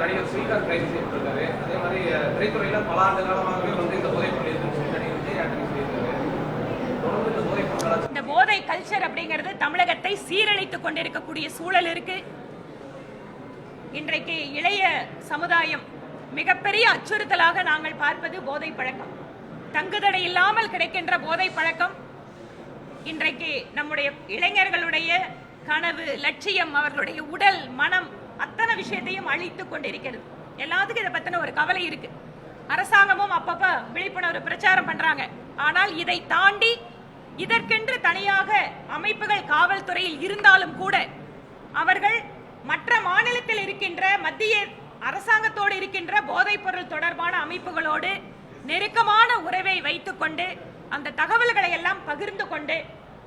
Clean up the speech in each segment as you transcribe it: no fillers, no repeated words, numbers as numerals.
நடிகர் ஸ்ரீகாந்த் கைது செய்யப்பட்டிருக்காரு. அதே மாதிரி திரைத்துறையில பல ஆண்டு காலமாகவே இந்த போதைப் பொருள் இருக்குன்னு சொல்லி நடிகர் விஜய் ஆண்டனி சொல்லியிருக்காரு. தொடர்ந்து இந்த போதைப் பொருள் இந்த போதை கல்ச்சர் அப்படிங்கிறது தமிழகத்தை சீரழித்துக் கொண்டிருக்கக்கூடிய சூழல் இருக்கு. இன்றைக்கு இளைய சமுதாயம் மிகப்பெரிய அச்சுறுத்தலாக நாங்கள் பார்ப்பது போதை பழக்கம். தங்குதடை இல்லாமல் கிடைக்கின்ற போதை பழக்கம் இன்றைக்கு நம்முடைய இளைஞர்களுடைய கனவு, லட்சியம், அவர்களுடைய உடல், மனம் அத்தனை விஷயத்தையும் அழித்துக் கொண்டிருக்கிறது. எல்லாத்துக்கும் இதை பத்தின ஒரு கவலை இருக்கு. அரசாங்கமும் அப்பப்ப விழிப்புணர்வு பிரச்சாரம் பண்றாங்க. ஆனால் இதை தாண்டி இதற்கென்று தனியாக அமைப்புகள் காவல்துறையில் இருந்தாலும் கூட அவர்கள் மற்ற மாநிலத்தில் இருக்கின்ற மத்திய அரசாங்கத்தோடு இருக்கின்ற போதைப் பொருள் தொடர்பான அமைப்புகளோடு நெருக்கமான உறவை வைத்துக் கொண்டு அந்த தகவல்களை எல்லாம் பகிர்ந்து கொண்டு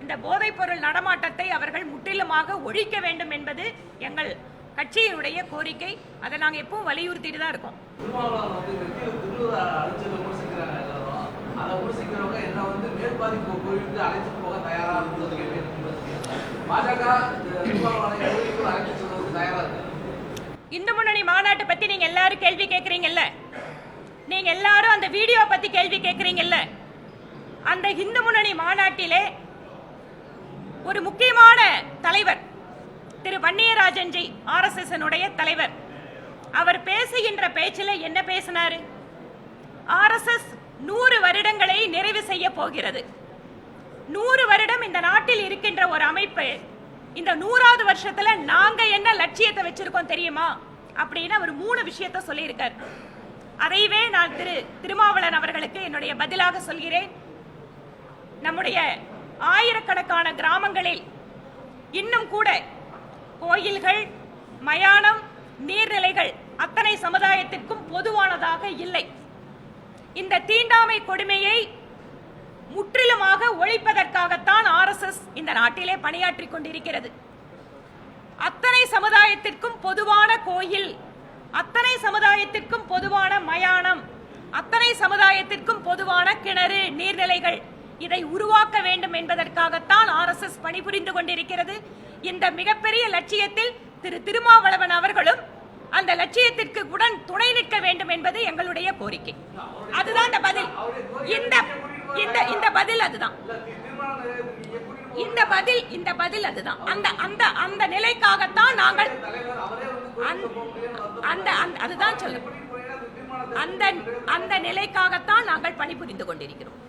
இந்த போதைப் பொருள் நடமாட்டத்தை அவர்கள் முற்றிலுமாக ஒழிக்க வேண்டும் என்பது எங்கள் கட்சியினுடைய கோரிக்கை. அதை நாங்கள் எப்பவும் வலியுறுத்திட்டு தான் இருக்கோம். இந்து முன்னணி மாநாட்டை பத்தி நீங்க எல்லாரும் கேள்வி கேட்கறீங்கல்ல, நீங்க எல்லாரும் அந்த வீடியோ பத்தி கேள்வி கேட்கறீங்கல்ல. அந்த இந்து முன்னணி மாநாட்டிலே ஒரு முக்கியமான தலைவர் திரு வன்னியராஜன்ஜி, RSS தலைவர், அவர் பேசுகின்ற பேச்சில் என்ன பேசினாரு? RSS 100 வருடங்களை நிறைவு செய்ய போகிறது. 100 வருடம் இந்த நாட்டில் இருக்கின்ற ஒரு அமைப்பு இந்த 100வது வருஷத்துல நாங்க என்ன லட்சியத்தை வச்சிருக்கோம் தெரியுமா அப்படின்னு அவர் 3 விஷயத்தை சொல்லியிருக்கார். அதைவே நான் திருமாவளவன் அவர்களுக்கு என்னுடைய பதிலாக சொல்கிறேன். நம்முடைய ஆயிரக்கணக்கான கிராமங்களில் இன்னும் கூட கோயில்கள், மயானம், நீர்நிலைகள் அத்தனை சமுதாயத்திற்கும் பொதுவானதாக இல்லை. இந்த தீண்டாமை கொடுமையை முற்றிலுமாக ஒழிப்பதற்காகத்தான் RSS இந்த நாட்டிலே பணியாற்றி கொண்டிருக்கிறது. அத்தனை சமுதாயத்திற்கும் பொதுவான கோயில், அத்தனை சமுதாயத்திற்கும் பொதுவான மயானம், அத்தனை சமுதாயத்திற்கும் பொதுவான கிணறு, நீர்நிலைகள், இதை உருவாக்க வேண்டும் என்பதற்காகத்தான் RSS பணிபுரிந்து கொண்டிருக்கிறது. இந்த மிகப்பெரிய லட்சியத்தில் திருமாவளவன் அவர்களும் அந்த லட்சியத்திற்கு உடன் துணை நிற்க வேண்டும் என்பது எங்களுடைய கோரிக்கை. அதுதான் இந்த பதில். இந்த பதில் அதுதான். இந்த பதில் அதுதான். அந்த நிலைக்காகத்தான் நாங்கள் அதுதான் சொல்ல அந்த நிலைக்காகத்தான் நாங்கள் பணிபுரிந்து கொண்டிருக்கிறோம்.